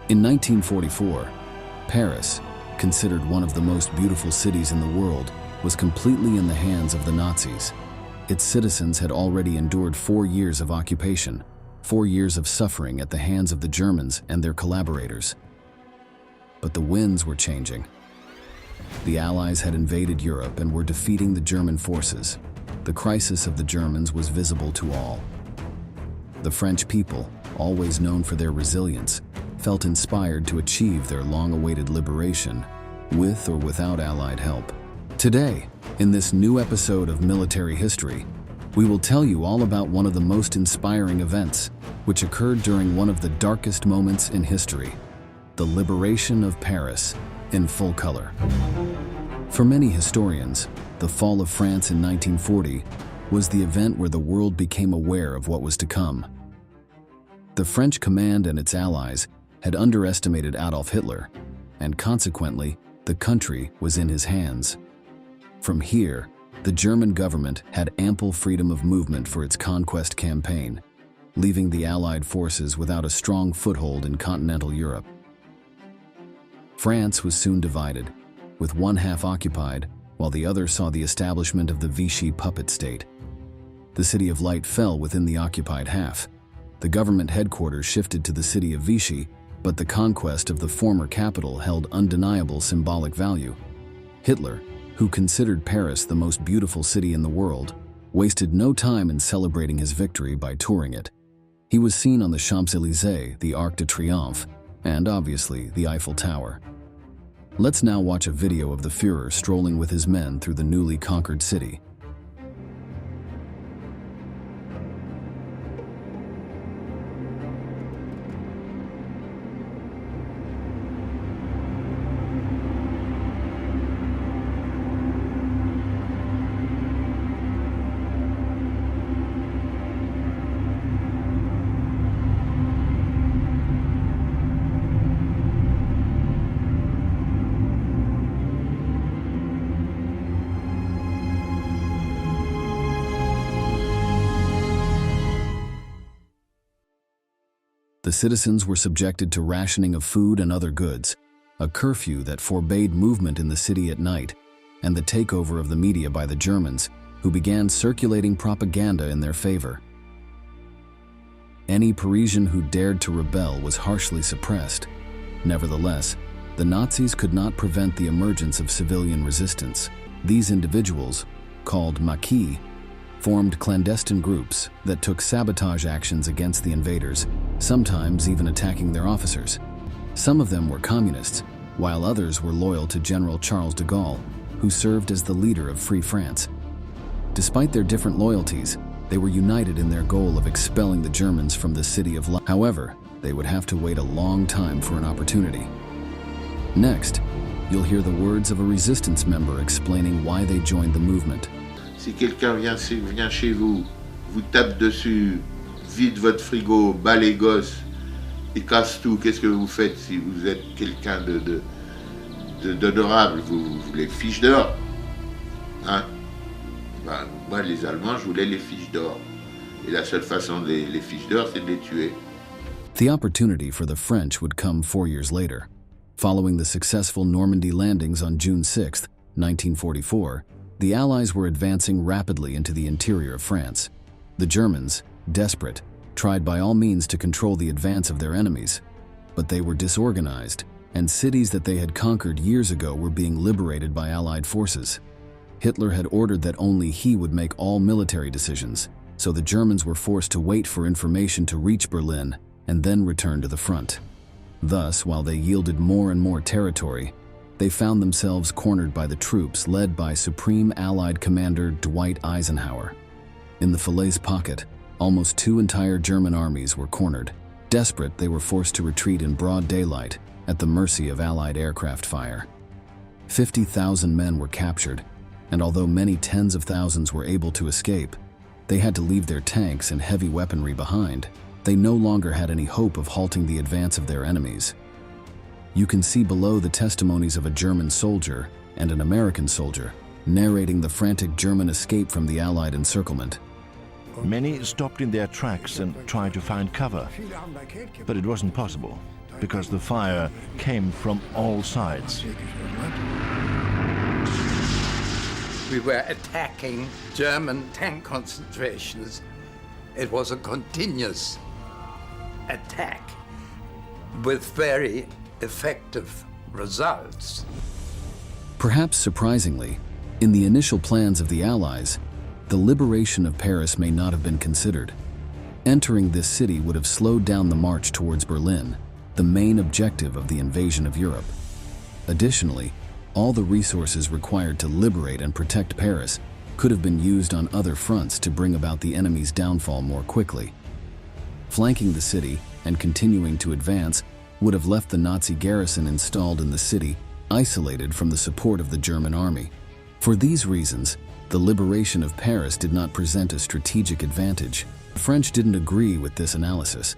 In 1944, Paris, considered one of the most beautiful cities in the world, was completely in the hands of the Nazis. Its citizens had already endured 4 years of occupation, 4 years of suffering at the hands of the Germans and their collaborators. But the winds were changing. The Allies had invaded Europe and were defeating the German forces. The crisis of the Germans was visible to all. The French people, always known for their resilience, felt inspired to achieve their long-awaited liberation, with or without Allied help. Today, in this new episode of Military History, we will tell you all about one of the most inspiring events, which occurred during one of the darkest moments in history, the liberation of Paris in full color. For many historians, the fall of France in 1940 was the event where the world became aware of what was to come. The French command and its allies had underestimated Adolf Hitler, and consequently, the country was in his hands. From here, the German government had ample freedom of movement for its conquest campaign, leaving the Allied forces without a strong foothold in continental Europe. France was soon divided, with one half occupied, while the other saw the establishment of the Vichy puppet state. The City of Light fell within the occupied half. The government headquarters shifted to the city of Vichy, but the conquest of the former capital held undeniable symbolic value. Hitler, who considered Paris the most beautiful city in the world, wasted no time in celebrating his victory by touring it. He was seen on the Champs-Élysées, the Arc de Triomphe, and obviously the Eiffel Tower. Let's now watch a video of the Führer strolling with his men through the newly conquered city. The citizens were subjected to rationing of food and other goods, a curfew that forbade movement in the city at night, and the takeover of the media by the Germans, who began circulating propaganda in their favor. Any Parisian who dared to rebel was harshly suppressed. Nevertheless, the Nazis could not prevent the emergence of civilian resistance. These individuals, called maquis, formed clandestine groups that took sabotage actions against the invaders, sometimes even attacking their officers. Some of them were communists, while others were loyal to General Charles de Gaulle, who served as the leader of Free France. Despite their different loyalties, they were united in their goal of expelling the Germans from the City of Light. However, they would have to wait a long time for an opportunity. Next, you'll hear the words of a resistance member explaining why they joined the movement. Si quelqu'un vient chez vous, vous tape dessus, vide votre frigo, bat les gosses et casse tout, qu'est-ce que vous faites si vous êtes quelqu'un d'honorable? Vous les fiches d'or, hein? Ben, moi, les Allemands, je voulais les fiches d'or. Et la seule façon de les fiches d'or, c'est de les tuer. The opportunity for the French would come 4 years later. Following the successful Normandy landings on June 6, 1944, the Allies were advancing rapidly into the interior of France. The Germans, desperate, tried by all means to control the advance of their enemies, but they were disorganized, and cities that they had conquered years ago were being liberated by Allied forces. Hitler had ordered that only he would make all military decisions, so the Germans were forced to wait for information to reach Berlin and then return to the front. Thus, while they yielded more and more territory, they found themselves cornered by the troops led by Supreme Allied Commander Dwight Eisenhower. In the Falaise Pocket, almost 2 entire German armies were cornered. Desperate, they were forced to retreat in broad daylight, at the mercy of Allied aircraft fire. 50,000 men were captured, and although many tens of thousands were able to escape, they had to leave their tanks and heavy weaponry behind. They no longer had any hope of halting the advance of their enemies. You can see below the testimonies of a German soldier and an American soldier narrating the frantic German escape from the Allied encirclement. Many stopped in their tracks and tried to find cover, but it wasn't possible. because the fire came from all sides. We were attacking German tank concentrations. It was a continuous attack with very effective results. Perhaps surprisingly, in the initial plans of the Allies, the liberation of Paris may not have been considered. Entering this city would have slowed down the march towards Berlin, the main objective of the invasion of Europe. Additionally, all the resources required to liberate and protect Paris could have been used on other fronts to bring about the enemy's downfall more quickly. Flanking the city and continuing to advance would have left the Nazi garrison installed in the city isolated from the support of the German army. For these reasons, the liberation of Paris did not present a strategic advantage. The French didn't agree with this analysis.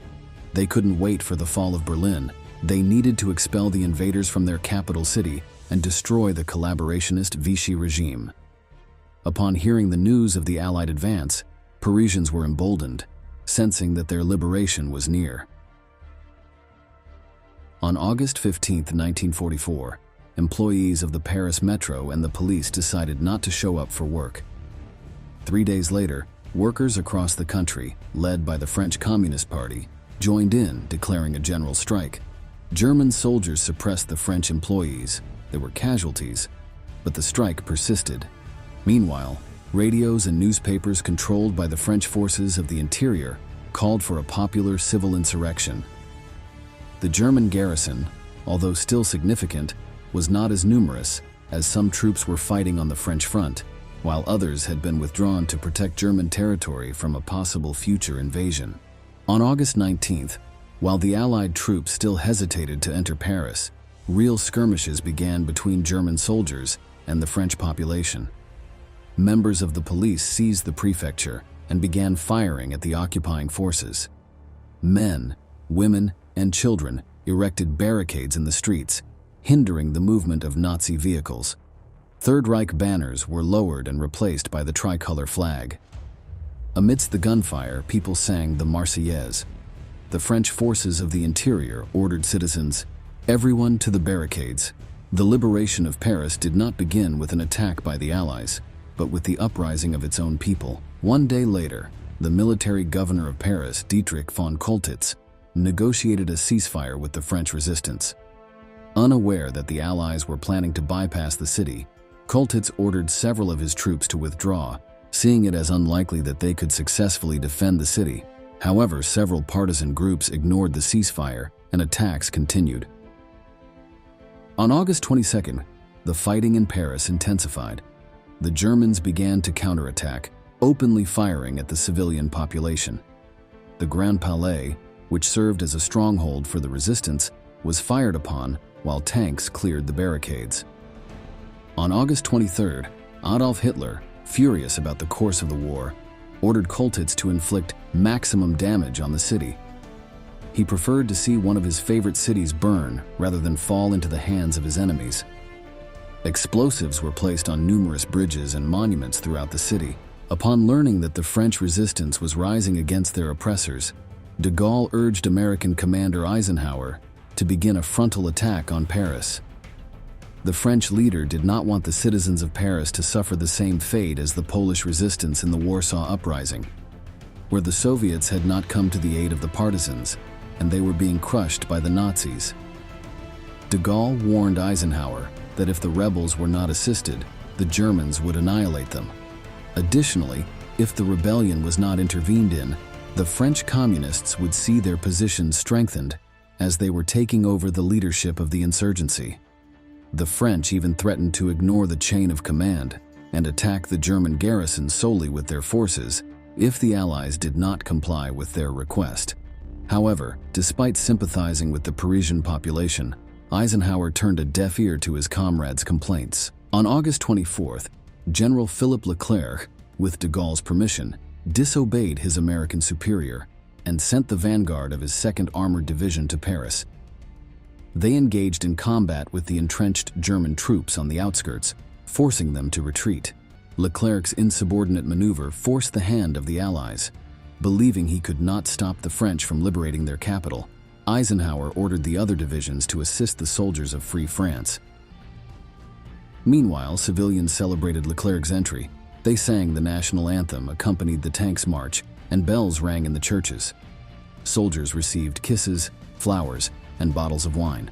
They couldn't wait for the fall of Berlin. They needed to expel the invaders from their capital city and destroy the collaborationist Vichy regime. Upon hearing the news of the Allied advance, Parisians were emboldened, sensing that their liberation was near. On August 15, 1944, employees of the Paris Metro and the police decided not to show up for work. 3 days later, workers across the country, led by the French Communist Party, joined in, declaring a general strike. German soldiers suppressed the French employees. There were casualties, but the strike persisted. Meanwhile, radios and newspapers controlled by the French forces of the interior called for a popular civil insurrection. The German garrison, although still significant, was not as numerous, as some troops were fighting on the French front, while others had been withdrawn to protect German territory from a possible future invasion. On August 19th, while the Allied troops still hesitated to enter Paris, real skirmishes began between German soldiers and the French population. Members of the police seized the prefecture and began firing at the occupying forces. Men, women, and children erected barricades in the streets, hindering the movement of Nazi vehicles. Third Reich banners were lowered and replaced by the tricolor flag. Amidst the gunfire, people sang the Marseillaise. The French forces of the interior ordered citizens, "Everyone to the barricades." The liberation of Paris did not begin with an attack by the Allies, but with the uprising of its own people. 1 day later, the military governor of Paris, Dietrich von Choltitz, negotiated a ceasefire with the French resistance. Unaware that the Allies were planning to bypass the city, Choltitz ordered several of his troops to withdraw, seeing it as unlikely that they could successfully defend the city. However, several partisan groups ignored the ceasefire and attacks continued. On August 22nd, the fighting in Paris intensified. The Germans began to counterattack, openly firing at the civilian population. The Grand Palais, which served as a stronghold for the resistance, was fired upon while tanks cleared the barricades. On August 23rd, Adolf Hitler, furious about the course of the war, ordered Choltitz to inflict maximum damage on the city. He preferred to see one of his favorite cities burn rather than fall into the hands of his enemies. Explosives were placed on numerous bridges and monuments throughout the city. Upon learning that the French resistance was rising against their oppressors, de Gaulle urged American Commander Eisenhower to begin a frontal attack on Paris. The French leader did not want the citizens of Paris to suffer the same fate as the Polish resistance in the Warsaw Uprising, where the Soviets had not come to the aid of the partisans, and they were being crushed by the Nazis. De Gaulle warned Eisenhower that if the rebels were not assisted, the Germans would annihilate them. Additionally, if the rebellion was not intervened in, the French communists would see their position strengthened as they were taking over the leadership of the insurgency. The French even threatened to ignore the chain of command and attack the German garrison solely with their forces if the Allies did not comply with their request. However, despite sympathizing with the Parisian population, Eisenhower turned a deaf ear to his comrades' complaints. On August 24th, General Philippe Leclerc, with de Gaulle's permission, disobeyed his American superior and sent the vanguard of his 2nd Armored Division to Paris. They engaged in combat with the entrenched German troops on the outskirts, forcing them to retreat. Leclerc's insubordinate maneuver forced the hand of the Allies. Believing he could not stop the French from liberating their capital, Eisenhower ordered the other divisions to assist the soldiers of Free France. Meanwhile, civilians celebrated Leclerc's entry. They sang the national anthem, accompanied the tanks' march, and bells rang in the churches. Soldiers received kisses, flowers, and bottles of wine.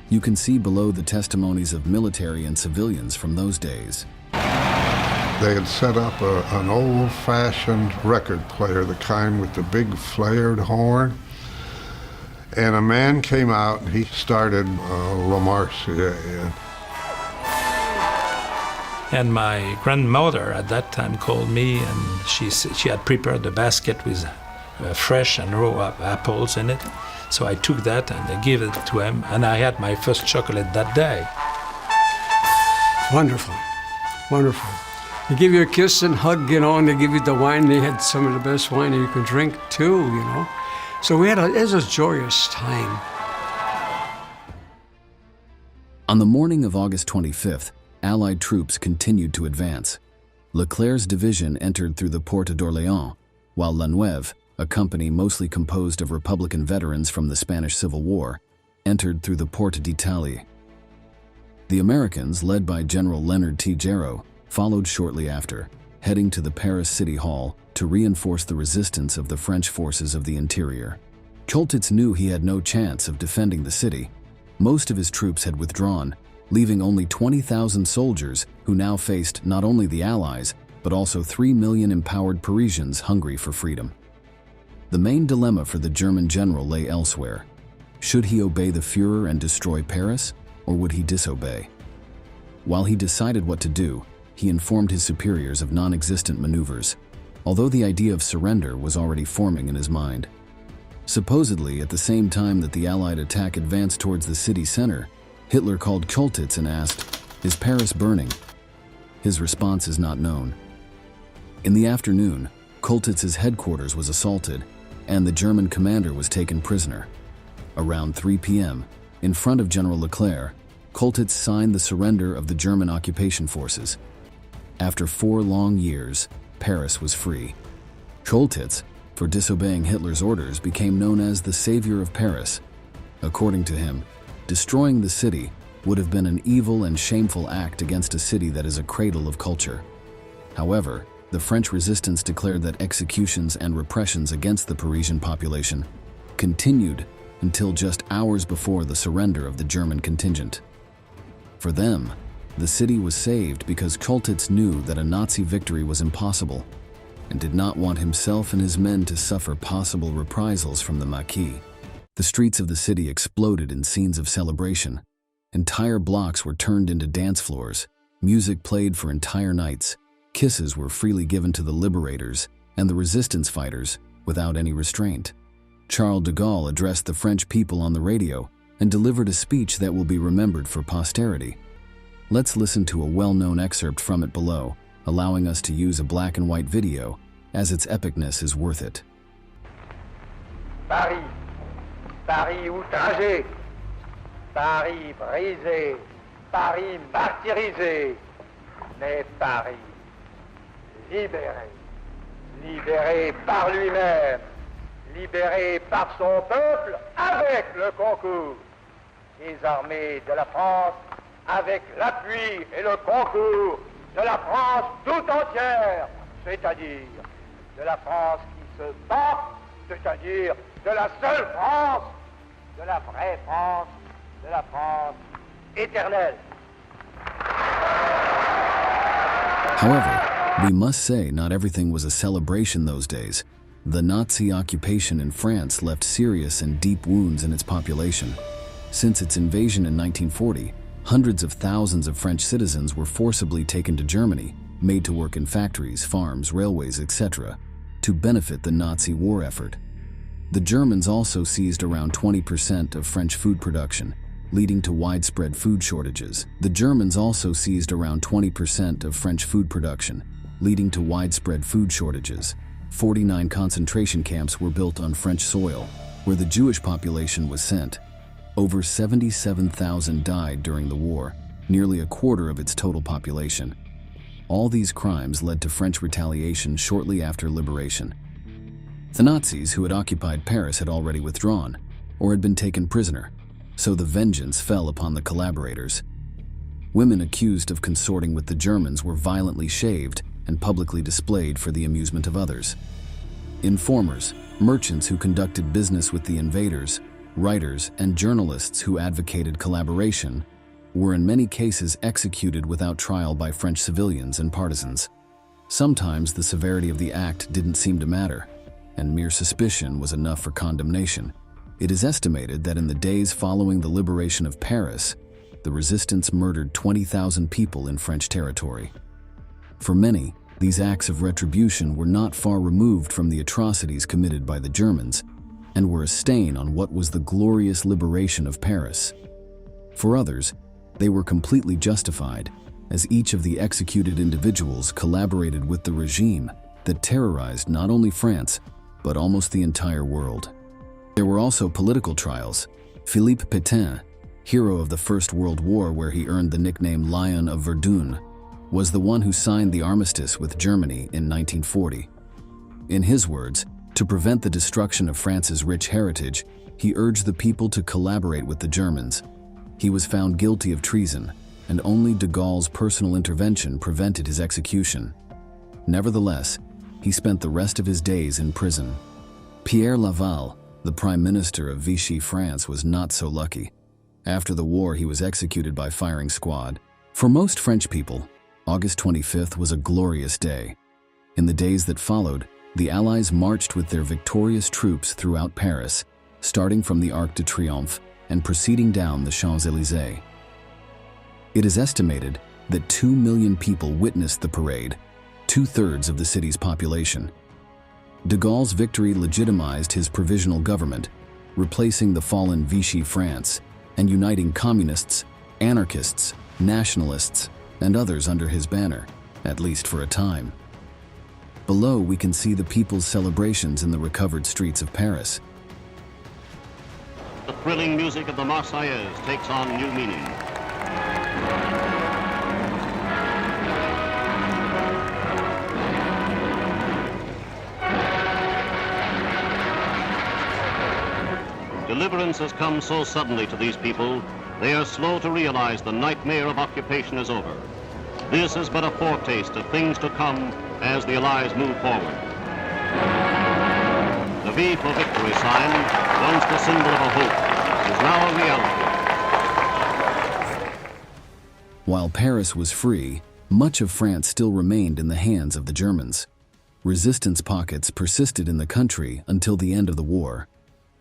You can see below the testimonies of military and civilians from those days. They had set up an old-fashioned record player, the kind with the big flared horn. And a man came out and he started La Marseillaise. And my grandmother at that time called me, and she had prepared a basket with fresh and raw apples in it. So I took that and I gave it to him, and I had my first chocolate that day. Wonderful, wonderful. They give you a kiss and hug, you know, and they give you the wine. They had some of the best wine you can drink too, you know. So it was a joyous time. On the morning of August 25th, Allied troops continued to advance. Leclerc's division entered through the Porte d'Orléans, while La Neuve, a company mostly composed of Republican veterans from the Spanish Civil War, entered through the Porte d'Italie. The Americans, led by General Leonard T. Jarreau, followed shortly after, heading to the Paris City Hall to reinforce the resistance of the French forces of the interior. Choltitz knew he had no chance of defending the city. Most of his troops had withdrawn, leaving only 20,000 soldiers who now faced not only the Allies, but also 3 million empowered Parisians hungry for freedom. The main dilemma for the German general lay elsewhere. Should he obey the Führer and destroy Paris, or would he disobey? While he decided what to do, he informed his superiors of non-existent maneuvers, although the idea of surrender was already forming in his mind. Supposedly, at the same time that the Allied attack advanced towards the city center, Hitler called Choltitz and asked, "Is Paris burning?" His response is not known. In the afternoon, Choltitz's headquarters was assaulted, and the German commander was taken prisoner. Around 3 p.m., in front of General Leclerc, Choltitz signed the surrender of the German occupation forces. After 4 long years, Paris was free. Choltitz, for disobeying Hitler's orders, became known as the Savior of Paris. According to him, destroying the city would have been an evil and shameful act against a city that is a cradle of culture. However, the French resistance declared that executions and repressions against the Parisian population continued until just hours before the surrender of the German contingent. For them, the city was saved because Choltitz knew that a Nazi victory was impossible and did not want himself and his men to suffer possible reprisals from the Maquis. The streets of the city exploded in scenes of celebration. Entire blocks were turned into dance floors, music played for entire nights, kisses were freely given to the liberators and the resistance fighters without any restraint. Charles de Gaulle addressed the French people on the radio and delivered a speech that will be remembered for posterity. Let's listen to a well-known excerpt from it below, allowing us to use a black and white video, as its epicness is worth it. Paris, Paris outragé, Paris brisé, Paris martyrisé, mais Paris libéré, libéré par lui-même, libéré par son peuple avec le concours des armées de la France, avec l'appui et le concours de la France tout entière, c'est-à-dire de la France qui se bat, c'est-à-dire de la seule France, de la vraie France, de la France éternelle. However, we must say not everything was a celebration those days. The Nazi occupation in France left serious and deep wounds in its population. Since its invasion in 1940, hundreds of thousands of French citizens were forcibly taken to Germany, made to work in factories, farms, railways, etc., to benefit the Nazi war effort. The Germans also seized around 20% of French food production, leading to widespread food shortages. 49 concentration camps were built on French soil, where the Jewish population was sent. Over 77,000 died during the war, nearly a quarter of its total population. All these crimes led to French retaliation shortly after liberation. The Nazis who had occupied Paris had already withdrawn, or had been taken prisoner, so the vengeance fell upon the collaborators. Women accused of consorting with the Germans were violently shaved and publicly displayed for the amusement of others. Informers, merchants who conducted business with the invaders, writers, and journalists who advocated collaboration were in many cases executed without trial by French civilians and partisans. Sometimes the severity of the act didn't seem to matter, and mere suspicion was enough for condemnation. It is estimated that in the days following the liberation of Paris, the resistance murdered 20,000 people in French territory. For many, these acts of retribution were not far removed from the atrocities committed by the Germans, and were a stain on what was the glorious liberation of Paris. For others, they were completely justified, as each of the executed individuals collaborated with the regime that terrorized not only France, but almost the entire world. There were also political trials. Philippe Pétain, hero of the First World War where he earned the nickname Lion of Verdun, was the one who signed the armistice with Germany in 1940. In his words, to prevent the destruction of France's rich heritage, he urged the people to collaborate with the Germans. He was found guilty of treason, and only de Gaulle's personal intervention prevented his execution. Nevertheless, he spent the rest of his days in prison. Pierre Laval, the Prime Minister of Vichy France, was not so lucky. After the war, he was executed by firing squad. For most French people, August 25th was a glorious day. In the days that followed, the Allies marched with their victorious troops throughout Paris, starting from the Arc de Triomphe and proceeding down the Champs-Élysées. It is estimated that 2 million people witnessed the parade, 2/3 of the city's population. De Gaulle's victory legitimized his provisional government, replacing the fallen Vichy France and uniting communists, anarchists, nationalists, and others under his banner, at least for a time. Below, we can see the people's celebrations in the recovered streets of Paris. The thrilling music of the Marseillaise takes on new meaning. Deliverance has come so suddenly to these people, they are slow to realize the nightmare of occupation is over. This is but a foretaste of things to come as the Allies move forward. The V for Victory sign, once the symbol of a hope, is now a reality. While Paris was free, much of France still remained in the hands of the Germans. Resistance pockets persisted in the country until the end of the war.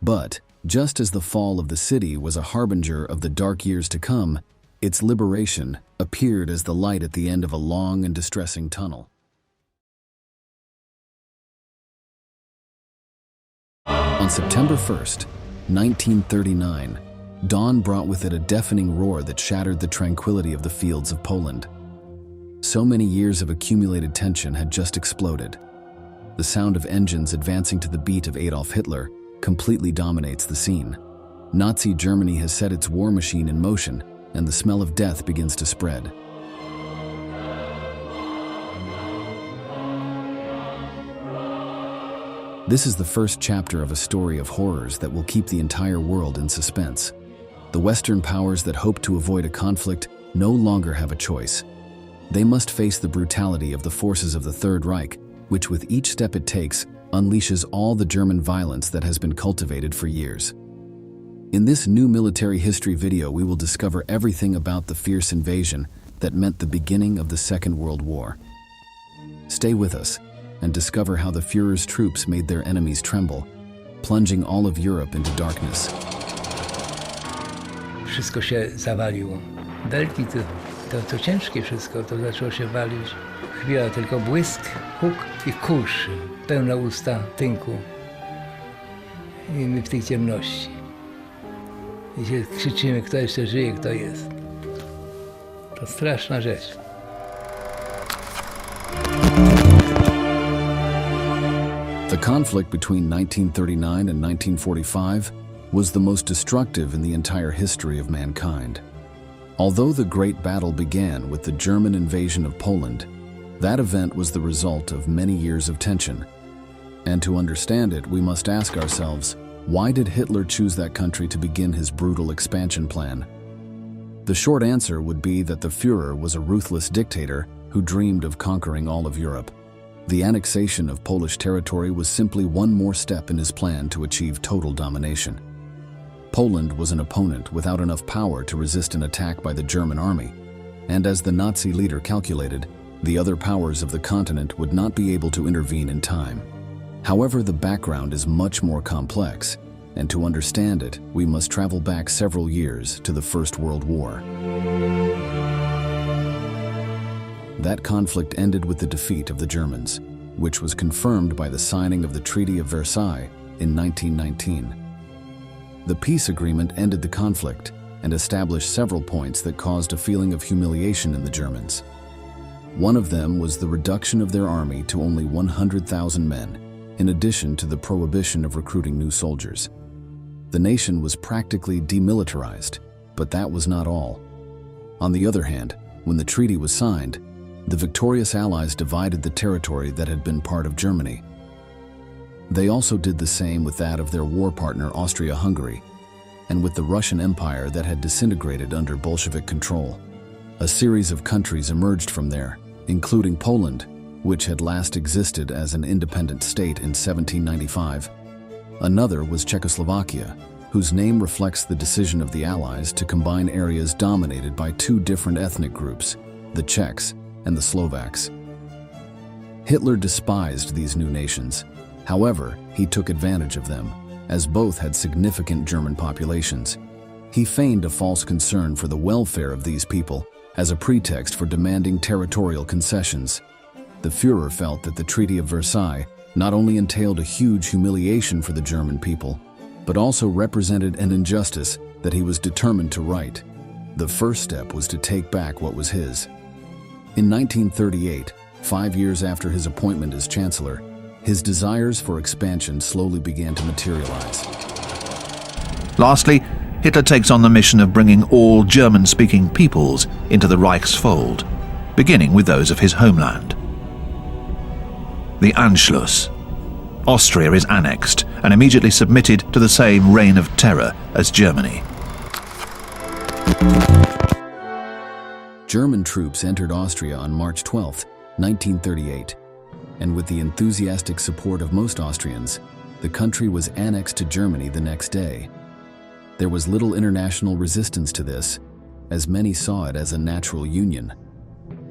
But, just as the fall of the city was a harbinger of the dark years to come, its liberation appeared as the light at the end of a long and distressing tunnel. On September 1st, 1939, dawn brought with it a deafening roar that shattered the tranquility of the fields of Poland. So many years of accumulated tension had just exploded. The sound of engines advancing to the beat of Adolf Hitler completely dominates the scene. Nazi Germany has set its war machine in motion, and the smell of death begins to spread. This is the first chapter of a story of horrors that will keep the entire world in suspense. The Western powers that hope to avoid a conflict no longer have a choice. They must face the brutality of the forces of the Third Reich, which with each step it takes, unleashes all the German violence that has been cultivated for years. In this new military history video, we will discover everything about the fierce invasion that meant the beginning of the Second World War. Stay with us and discover how the Führer's troops made their enemies tremble, plunging all of Europe into darkness. Wszystko się zawaliło. Belki to ciężkie wszystko, to zaczęło się walić. Chwila tylko błysk, huk i kurz. Pełne usta tynku. I my w tej ciemności. I się krzyczymy, kto jeszcze żyje, kto jest. To straszna rzecz. The conflict between 1939 and 1945 was the most destructive in the entire history of mankind. Although the Great Battle began with the German invasion of Poland, that event was the result of many years of tension. And to understand it, we must ask ourselves, why did Hitler choose that country to begin his brutal expansion plan? The short answer would be that the Führer was a ruthless dictator who dreamed of conquering all of Europe. The annexation of Polish territory was simply one more step in his plan to achieve total domination. Poland was an opponent without enough power to resist an attack by the German army, and as the Nazi leader calculated, the other powers of the continent would not be able to intervene in time. However, the background is much more complex, and to understand it, we must travel back several years to the First World War. That conflict ended with the defeat of the Germans, which was confirmed by the signing of the Treaty of Versailles in 1919. The peace agreement ended the conflict and established several points that caused a feeling of humiliation in the Germans. One of them was the reduction of their army to only 100,000 men, in addition to the prohibition of recruiting new soldiers. The nation was practically demilitarized, but that was not all. On the other hand, when the treaty was signed, the victorious Allies divided the territory that had been part of Germany. They also did the same with that of their war partner Austria-Hungary, and with the Russian Empire that had disintegrated under Bolshevik control. A series of countries emerged from there, including Poland, which had last existed as an independent state in 1795. Another was Czechoslovakia, whose name reflects the decision of the Allies to combine areas dominated by two different ethnic groups, the Czechs and the Slovaks. Hitler despised these new nations. However, he took advantage of them, as both had significant German populations. He feigned a false concern for the welfare of these people as a pretext for demanding territorial concessions. The Führer felt that the Treaty of Versailles not only entailed a huge humiliation for the German people, but also represented an injustice that he was determined to right. The first step was to take back what was his. In 1938, 5 years after his appointment as Chancellor, his desires for expansion slowly began to materialize. Lastly, Hitler takes on the mission of bringing all German-speaking peoples into the Reich's fold, beginning with those of his homeland. The Anschluss. Austria is annexed and immediately submitted to the same reign of terror as Germany. German troops entered Austria on March 12, 1938, and with the enthusiastic support of most Austrians, the country was annexed to Germany the next day. There was little international resistance to this, as many saw it as a natural union.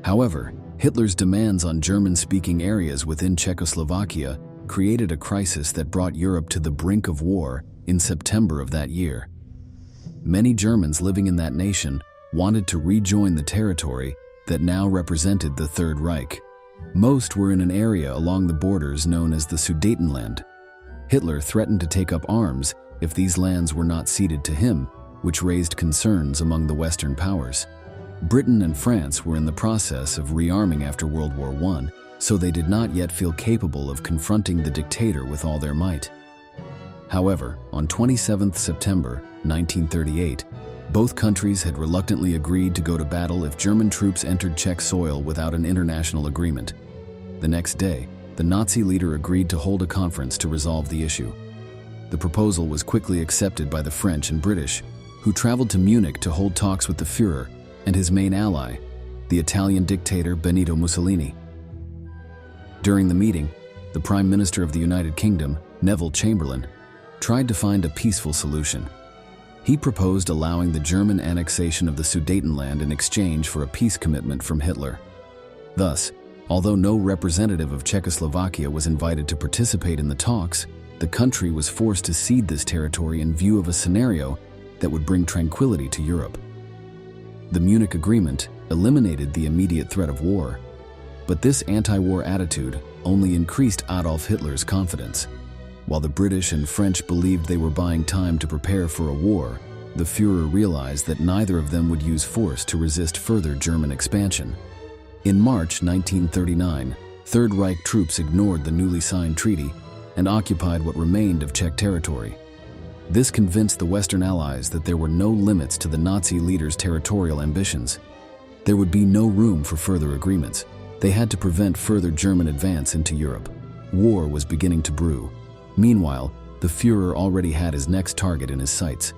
However, Hitler's demands on German-speaking areas within Czechoslovakia created a crisis that brought Europe to the brink of war in September of that year. Many Germans living in that nation wanted to rejoin the territory that now represented the Third Reich. Most were in an area along the borders known as the Sudetenland. Hitler threatened to take up arms if these lands were not ceded to him, which raised concerns among the Western powers. Britain and France were in the process of rearming after World War I, so they did not yet feel capable of confronting the dictator with all their might. However, on 27 September 1938, both countries had reluctantly agreed to go to battle if German troops entered Czech soil without an international agreement. The next day, the Nazi leader agreed to hold a conference to resolve the issue. The proposal was quickly accepted by the French and British, who traveled to Munich to hold talks with the Führer and his main ally, the Italian dictator Benito Mussolini. During the meeting, the Prime Minister of the United Kingdom, Neville Chamberlain, tried to find a peaceful solution. He proposed allowing the German annexation of the Sudetenland in exchange for a peace commitment from Hitler. Thus, although no representative of Czechoslovakia was invited to participate in the talks, the country was forced to cede this territory in view of a scenario that would bring tranquility to Europe. The Munich Agreement eliminated the immediate threat of war, but this anti-war attitude only increased Adolf Hitler's confidence. While the British and French believed they were buying time to prepare for a war, the Führer realized that neither of them would use force to resist further German expansion. In March 1939, Third Reich troops ignored the newly signed treaty and occupied what remained of Czech territory. This convinced the Western Allies that there were no limits to the Nazi leaders' territorial ambitions. There would be no room for further agreements. They had to prevent further German advance into Europe. War was beginning to brew. Meanwhile, the Führer already had his next target in his sights.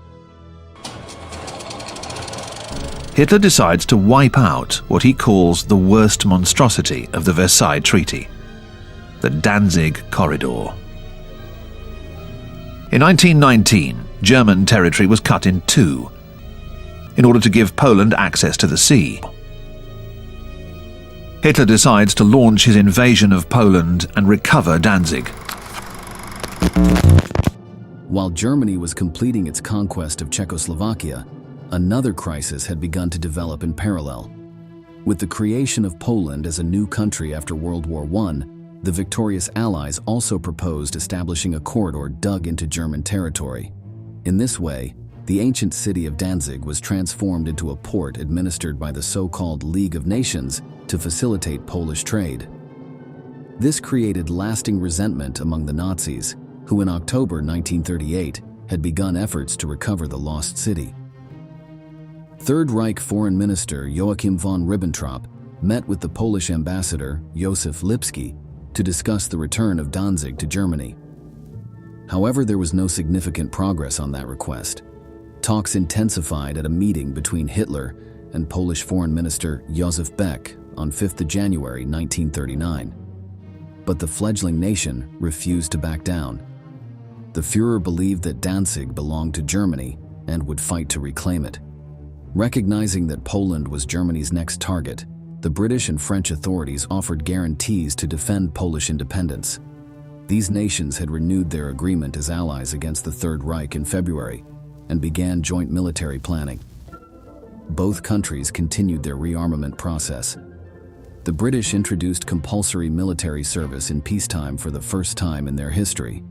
Hitler decides to wipe out what he calls the worst monstrosity of the Versailles Treaty, the Danzig Corridor. In 1919, German territory was cut in two in order to give Poland access to the sea. Hitler decides to launch his invasion of Poland and recover Danzig. While Germany was completing its conquest of Czechoslovakia, another crisis had begun to develop in parallel. With the creation of Poland as a new country after World War I, the victorious Allies also proposed establishing a corridor dug into German territory. In this way, the ancient city of Danzig was transformed into a port administered by the so-called League of Nations to facilitate Polish trade. This created lasting resentment among the Nazis, who in October 1938 had begun efforts to recover the lost city. Third Reich Foreign Minister Joachim von Ribbentrop met with the Polish ambassador Józef Lipski to discuss the return of Danzig to Germany. However, there was no significant progress on that request. Talks intensified at a meeting between Hitler and Polish Foreign Minister Józef Beck on 5th January 1939. But the fledgling nation refused to back down. The Führer believed that Danzig belonged to Germany and would fight to reclaim it. Recognizing that Poland was Germany's next target, the British and French authorities offered guarantees to defend Polish independence. These nations had renewed their agreement as allies against the Third Reich in February and began joint military planning. Both countries continued their rearmament process. The British introduced compulsory military service in peacetime for the first time in their history.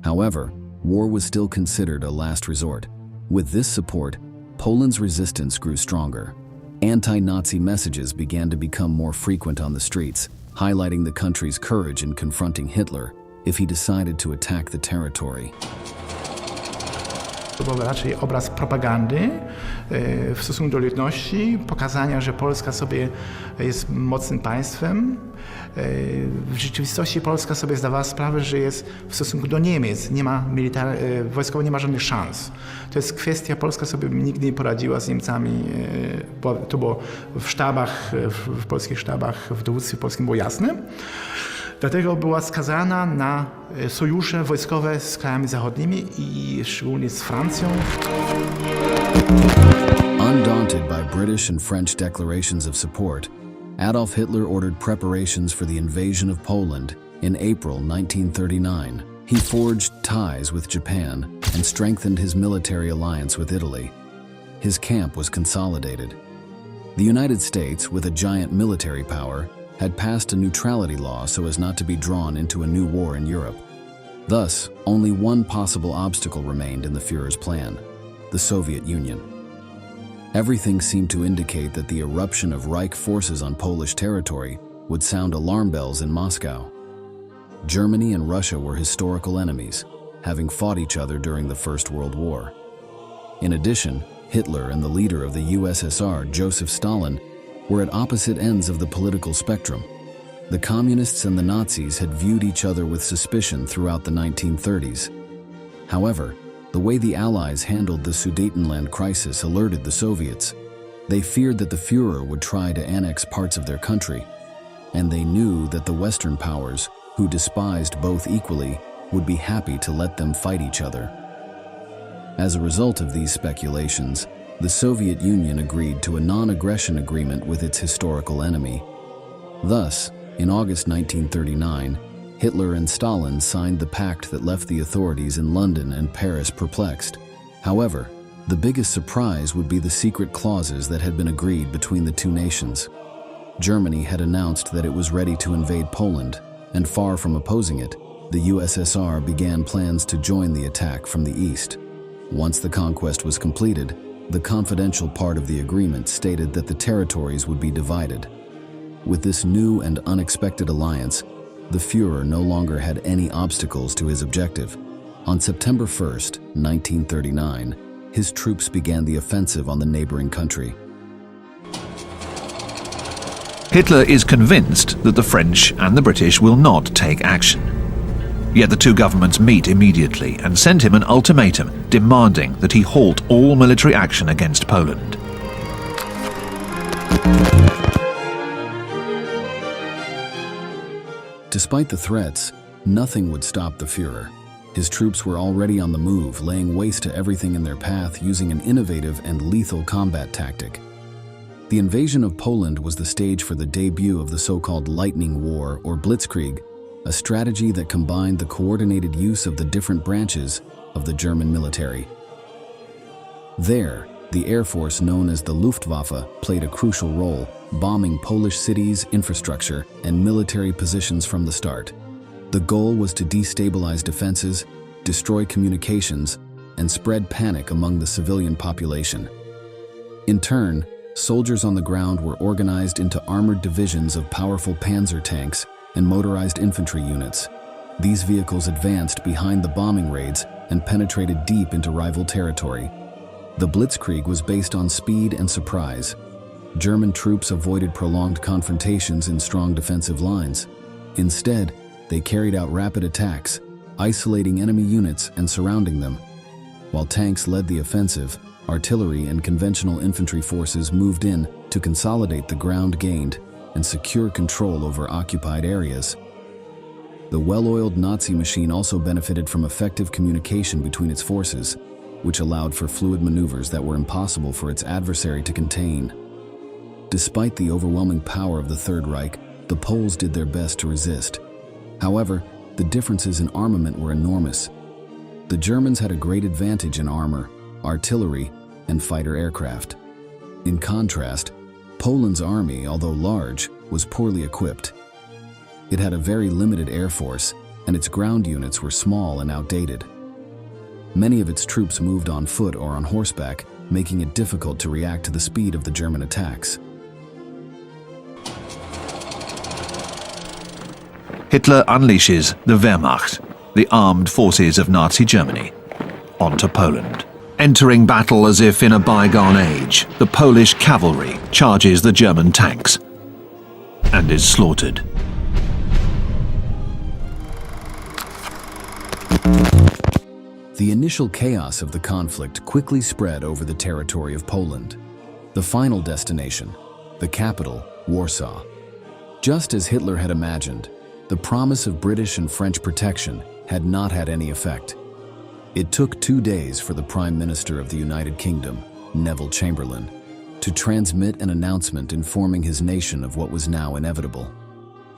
However, war was still considered a last resort. With this support, Poland's resistance grew stronger. Anti-Nazi messages began to become more frequent on the streets, highlighting the country's courage in confronting Hitler if he decided to attack the territory. To był raczej obraz propagandy w stosunku do ludności, pokazania, że Polska sobie jest mocnym państwem. W rzeczywistości Polska sobie zdawała sprawę, że jest w stosunku do Niemiec, wojskowo nie ma żadnych szans. To jest kwestia, Polska sobie nigdy nie poradziła z Niemcami, to było w sztabach, w polskich sztabach, w dowództwie polskim było jasne. Dlatego była skazana na sojusze wojskowe z krajami zachodnimi i szczególnie z Francją. Undaunted by British and French declarations of support, Adolf Hitler ordered preparations for the invasion of Poland in April 1939. He forged ties with Japan and strengthened his military alliance with Italy. His camp was consolidated. The United States, with a giant military power, had passed a neutrality law so as not to be drawn into a new war in Europe. Thus, only one possible obstacle remained in the Führer's plan: the Soviet Union. Everything seemed to indicate that the eruption of Reich forces on Polish territory would sound alarm bells in Moscow. Germany and Russia were historical enemies, having fought each other during the First World War. In addition, Hitler and the leader of the USSR, Joseph Stalin, were at opposite ends of the political spectrum. The Communists and the Nazis had viewed each other with suspicion throughout the 1930s. However, the way the Allies handled the Sudetenland crisis alerted the Soviets. They feared that the Führer would try to annex parts of their country, and they knew that the Western powers, who despised both equally, would be happy to let them fight each other. As a result of these speculations, the Soviet Union agreed to a non-aggression agreement with its historical enemy. Thus, in August 1939, Hitler and Stalin signed the pact that left the authorities in London and Paris perplexed. However, the biggest surprise would be the secret clauses that had been agreed between the two nations. Germany had announced that it was ready to invade Poland, and far from opposing it, the USSR began plans to join the attack from the east. Once the conquest was completed, the confidential part of the agreement stated that the territories would be divided. With this new and unexpected alliance, the Führer no longer had any obstacles to his objective. On September 1st, 1939, his troops began the offensive on the neighboring country. Hitler is convinced that the French and the British will not take action. Yet the two governments meet immediately and send him an ultimatum demanding that he halt all military action against Poland. Despite the threats, nothing would stop the Führer. His troops were already on the move, laying waste to everything in their path using an innovative and lethal combat tactic. The invasion of Poland was the stage for the debut of the so-called Lightning War, or Blitzkrieg, a strategy that combined the coordinated use of the different branches of the German military. There, the Air Force known as the Luftwaffe played a crucial role, bombing Polish cities, infrastructure, and military positions from the start. The goal was to destabilize defenses, destroy communications, and spread panic among the civilian population. In turn, soldiers on the ground were organized into armored divisions of powerful panzer tanks and motorized infantry units. These vehicles advanced behind the bombing raids and penetrated deep into rival territory. The Blitzkrieg was based on speed and surprise. German troops avoided prolonged confrontations in strong defensive lines. Instead, they carried out rapid attacks, isolating enemy units and surrounding them. While tanks led the offensive, artillery and conventional infantry forces moved in to consolidate the ground gained and secure control over occupied areas. The well-oiled Nazi machine also benefited from effective communication between its forces, which allowed for fluid maneuvers that were impossible for its adversary to contain. Despite the overwhelming power of the Third Reich, the Poles did their best to resist. However, the differences in armament were enormous. The Germans had a great advantage in armor, artillery, and fighter aircraft. In contrast, Poland's army, although large, was poorly equipped. It had a very limited air force, and its ground units were small and outdated. Many of its troops moved on foot or on horseback, making it difficult to react to the speed of the German attacks. Hitler unleashes the Wehrmacht, the armed forces of Nazi Germany, onto Poland. Entering battle as if in a bygone age, the Polish cavalry charges the German tanks and is slaughtered. The initial chaos of the conflict quickly spread over the territory of Poland. The final destination, the capital, Warsaw. Just as Hitler had imagined, the promise of British and French protection had not had any effect. It took 2 days for the Prime Minister of the United Kingdom, Neville Chamberlain, to transmit an announcement informing his nation of what was now inevitable.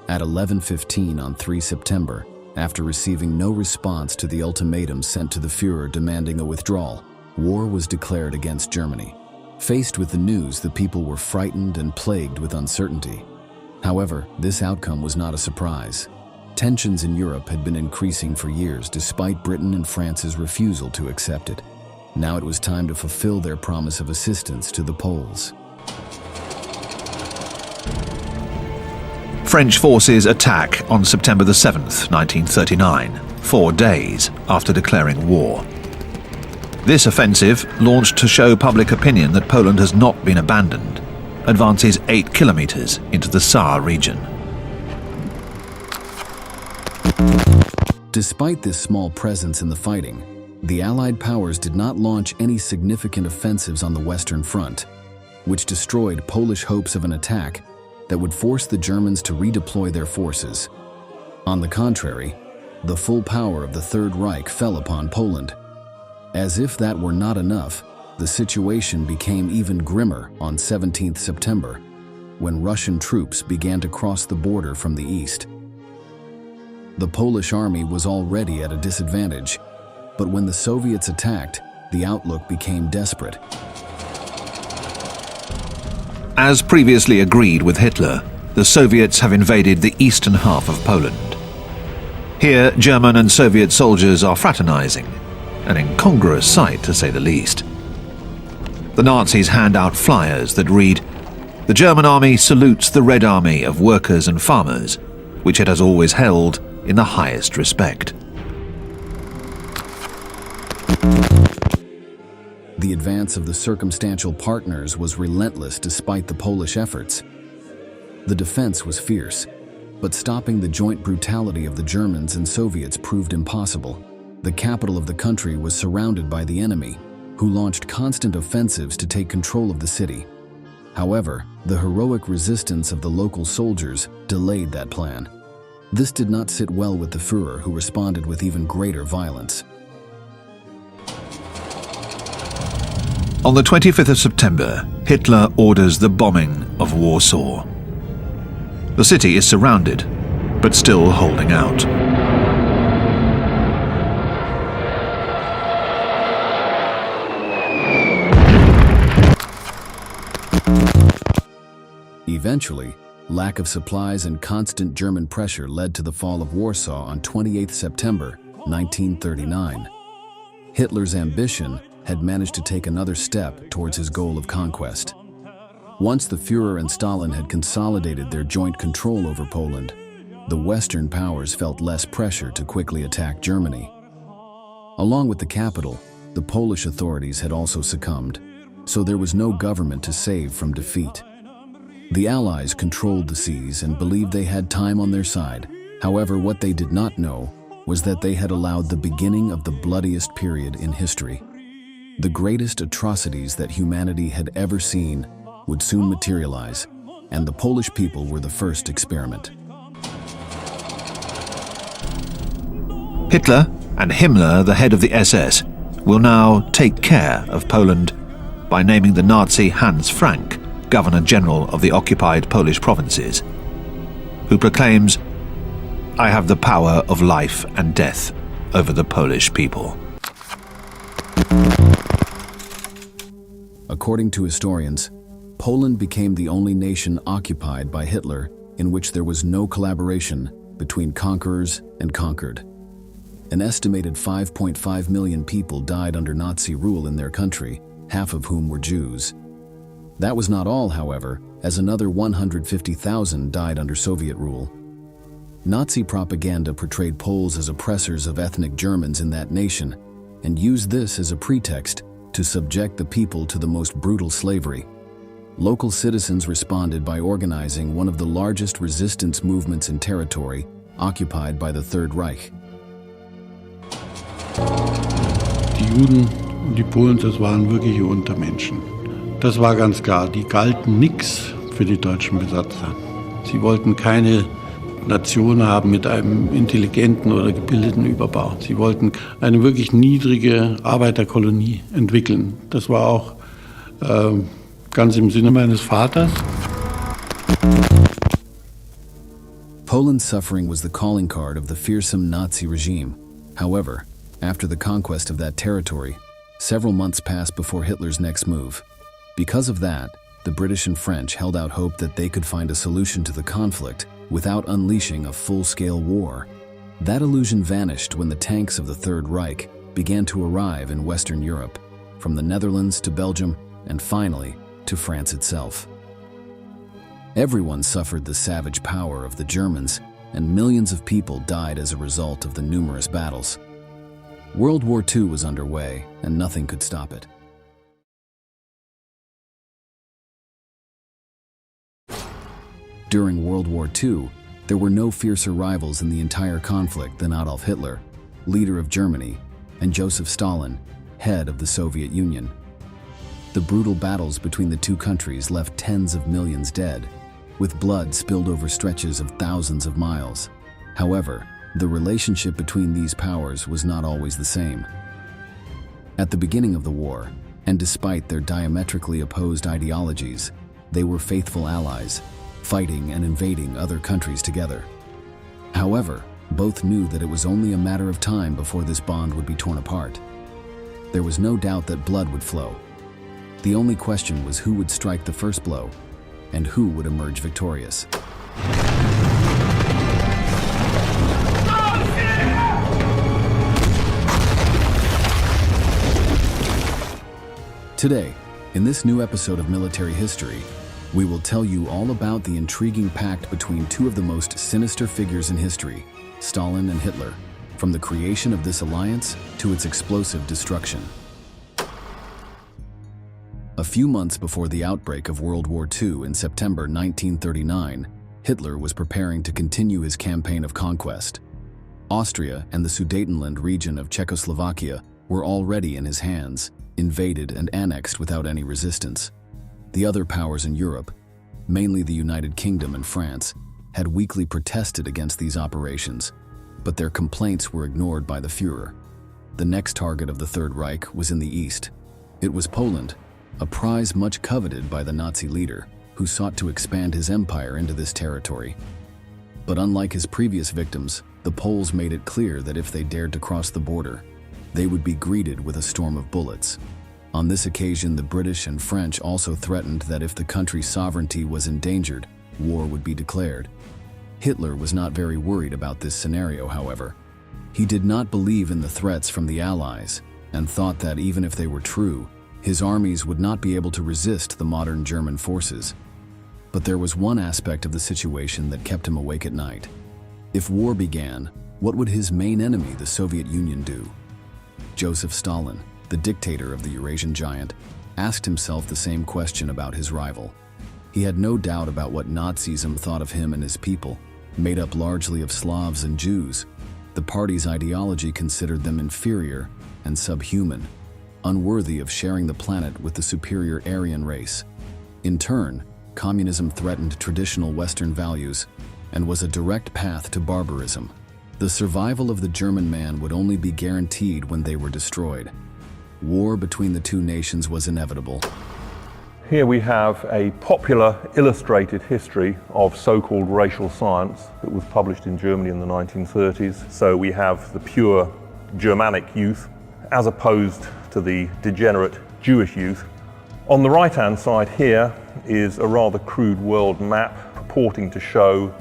At 11:15 on 3 September, after receiving no response to the ultimatum sent to the Führer demanding a withdrawal, war was declared against Germany. Faced with the news, the people were frightened and plagued with uncertainty. However, this outcome was not a surprise. Tensions in Europe had been increasing for years despite Britain and France's refusal to accept it. Now it was time to fulfill their promise of assistance to the Poles. French forces attack on September the 7th, 1939, 4 days after declaring war. This offensive, launched to show public opinion that Poland has not been abandoned, advances 8 kilometers into the Saar region. Despite this small presence in the fighting, the Allied powers did not launch any significant offensives on the Western Front, which destroyed Polish hopes of an attack that would force the Germans to redeploy their forces. On the contrary, the full power of the Third Reich fell upon Poland. As if that were not enough, the situation became even grimmer on 17th September, when Russian troops began to cross the border from the east. The Polish army was already at a disadvantage, but when the Soviets attacked, the outlook became desperate. As previously agreed with Hitler, the Soviets have invaded the eastern half of Poland. Here, German and Soviet soldiers are fraternizing, an incongruous sight to say the least. The Nazis hand out flyers that read, "The German army salutes the Red Army of workers and farmers, which it has always held in the highest respect." The advance of the circumstantial partners was relentless despite the Polish efforts. The defense was fierce. But stopping the joint brutality of the Germans and Soviets proved impossible. The capital of the country was surrounded by the enemy, who launched constant offensives to take control of the city. However, the heroic resistance of the local soldiers delayed that plan. This did not sit well with the Führer, who responded with even greater violence. On the 25th of September, Hitler orders the bombing of Warsaw. The city is surrounded, but still holding out. Eventually, lack of supplies and constant German pressure led to the fall of Warsaw on 28 September 1939. Hitler's ambition had managed to take another step towards his goal of conquest. Once the Führer and Stalin had consolidated their joint control over Poland, the Western powers felt less pressure to quickly attack Germany. Along with the capital, the Polish authorities had also succumbed, so there was no government to save from defeat. The Allies controlled the seas and believed they had time on their side. However, what they did not know was that they had allowed the beginning of the bloodiest period in history. The greatest atrocities that humanity had ever seen would soon materialize, and the Polish people were the first experiment. Hitler and Himmler, the head of the SS, will now take care of Poland by naming the Nazi Hans Frank Governor-General of the occupied Polish provinces, who proclaims, "I have the power of life and death over the Polish people." According to historians, Poland became the only nation occupied by Hitler in which there was no collaboration between conquerors and conquered. An estimated 5.5 million people died under Nazi rule in their country, half of whom were Jews. That was not all, however, as another 150,000 died under Soviet rule. Nazi propaganda portrayed Poles as oppressors of ethnic Germans in that nation and used this as a pretext to subject the people to the most brutal slavery. Local citizens responded by organizing one of the largest resistance movements in territory occupied by the Third Reich. Die Juden und die Polen, das waren wirkliche Untermenschen. Das war ganz klar, die galten nichts für die deutschen Besatzer. Sie wollten keine Nation haben mit einem intelligenten oder gebildeten Überbau. Sie wollten eine wirklich niedrige Arbeiterkolonie entwickeln. Das war auch ganz im Sinne meines Vaters. Poland's suffering was the calling card of the fearsome Nazi regime. However, after the conquest of that territory, several months passed before Hitler's next move. Because of that, the British and French held out hope that they could find a solution to the conflict without unleashing a full-scale war. That illusion vanished when the tanks of the Third Reich began to arrive in Western Europe, from the Netherlands to Belgium, and finally to France itself. Everyone suffered the savage power of the Germans, and millions of people died as a result of the numerous battles. World War II was underway, and nothing could stop it. During World War II, there were no fiercer rivals in the entire conflict than Adolf Hitler, leader of Germany, and Joseph Stalin, head of the Soviet Union. The brutal battles between the two countries left tens of millions dead, with blood spilled over stretches of thousands of miles. However, the relationship between these powers was not always the same. At the beginning of the war, and despite their diametrically opposed ideologies, they were faithful allies, fighting and invading other countries together. However, both knew that it was only a matter of time before this bond would be torn apart. There was no doubt that blood would flow. The only question was who would strike the first blow, and who would emerge victorious. Today, in this new episode of Military History, we will tell you all about the intriguing pact between two of the most sinister figures in history, Stalin and Hitler, from the creation of this alliance to its explosive destruction. A few months before the outbreak of World War II in September 1939, Hitler was preparing to continue his campaign of conquest. Austria and the Sudetenland region of Czechoslovakia were already in his hands, invaded and annexed without any resistance. The other powers in Europe, mainly the United Kingdom and France, had weakly protested against these operations, but their complaints were ignored by the Führer. The next target of the Third Reich was in the east. It was Poland, a prize much coveted by the Nazi leader, who sought to expand his empire into this territory. But unlike his previous victims, the Poles made it clear that if they dared to cross the border, they would be greeted with a storm of bullets. On this occasion, the British and French also threatened that if the country's sovereignty was endangered, war would be declared. Hitler was not very worried about this scenario, however. He did not believe in the threats from the Allies and thought that even if they were true, his armies would not be able to resist the modern German forces. But there was one aspect of the situation that kept him awake at night. If war began, what would his main enemy, the Soviet Union, do? Joseph Stalin, the dictator of the Eurasian giant, asked himself the same question about his rival. He had no doubt about what Nazism thought of him and his people, made up largely of Slavs and Jews. The party's ideology considered them inferior and subhuman, unworthy of sharing the planet with the superior Aryan race. In turn, communism threatened traditional Western values and was a direct path to barbarism. The survival of the German man would only be guaranteed when they were destroyed. War between the two nations was inevitable. Here we have a popular illustrated history of so-called racial science that was published in Germany in the 1930s. So we have the pure Germanic youth as opposed to the degenerate Jewish youth. On the right-hand side here is a rather crude world map purporting to show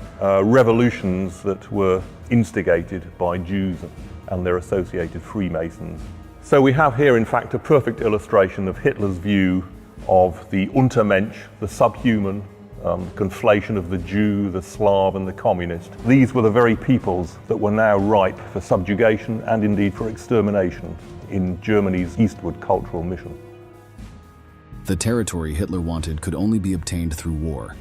revolutions that were instigated by Jews and their associated Freemasons. So we have here, in fact, a perfect illustration of Hitler's view of the Untermensch, the subhuman, conflation of the Jew, the Slav and the communist. These were the very peoples that were now ripe for subjugation and indeed for extermination in Germany's eastward cultural mission. The territory Hitler wanted could only be obtained through war.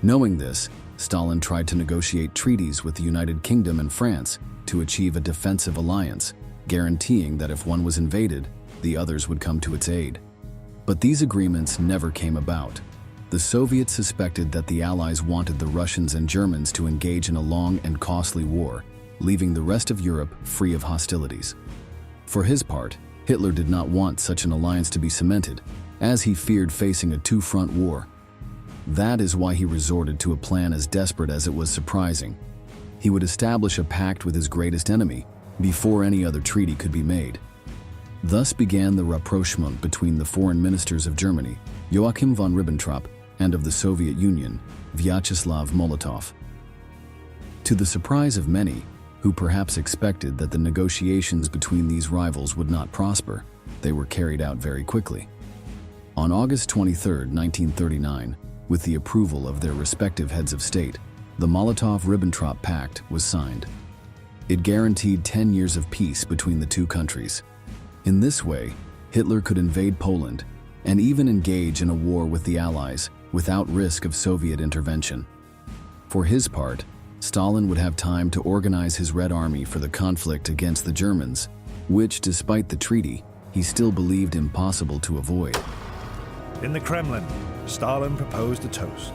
Knowing this, Stalin tried to negotiate treaties with the United Kingdom and France to achieve a defensive alliance, guaranteeing that if one was invaded, the others would come to its aid. But these agreements never came about. The Soviets suspected that the Allies wanted the Russians and Germans to engage in a long and costly war, leaving the rest of Europe free of hostilities. For his part, Hitler did not want such an alliance to be cemented, as he feared facing a two-front war. That is why he resorted to a plan as desperate as it was surprising. He would establish a pact with his greatest enemy before any other treaty could be made. Thus began the rapprochement between the foreign ministers of Germany, Joachim von Ribbentrop, and of the Soviet Union, Vyacheslav Molotov. To the surprise of many, who perhaps expected that the negotiations between these rivals would not prosper, they were carried out very quickly. On August 23, 1939, with the approval of their respective heads of state, the Molotov-Ribbentrop Pact was signed. It guaranteed 10 years of peace between the two countries. In this way, Hitler could invade Poland and even engage in a war with the Allies without risk of Soviet intervention. For his part, Stalin would have time to organize his Red Army for the conflict against the Germans, which, despite the treaty, he still believed impossible to avoid. In the Kremlin, Stalin proposed a toast.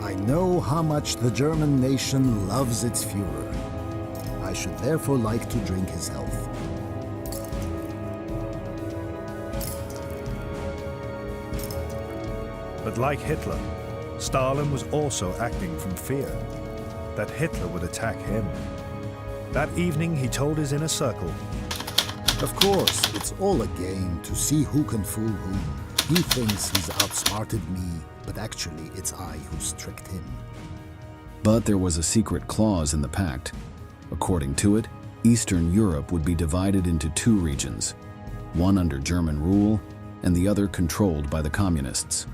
I know how much the German nation loves its Führer. I should therefore like to drink his health. But like Hitler, Stalin was also acting from fear that Hitler would attack him. That evening, he told his inner circle, "Of course, it's all a game to see who can fool whom. He thinks he's outsmarted me, but actually it's I who's tricked him." But there was a secret clause in the pact. According to it, Eastern Europe would be divided into two regions, one under German rule and the other controlled by the communists.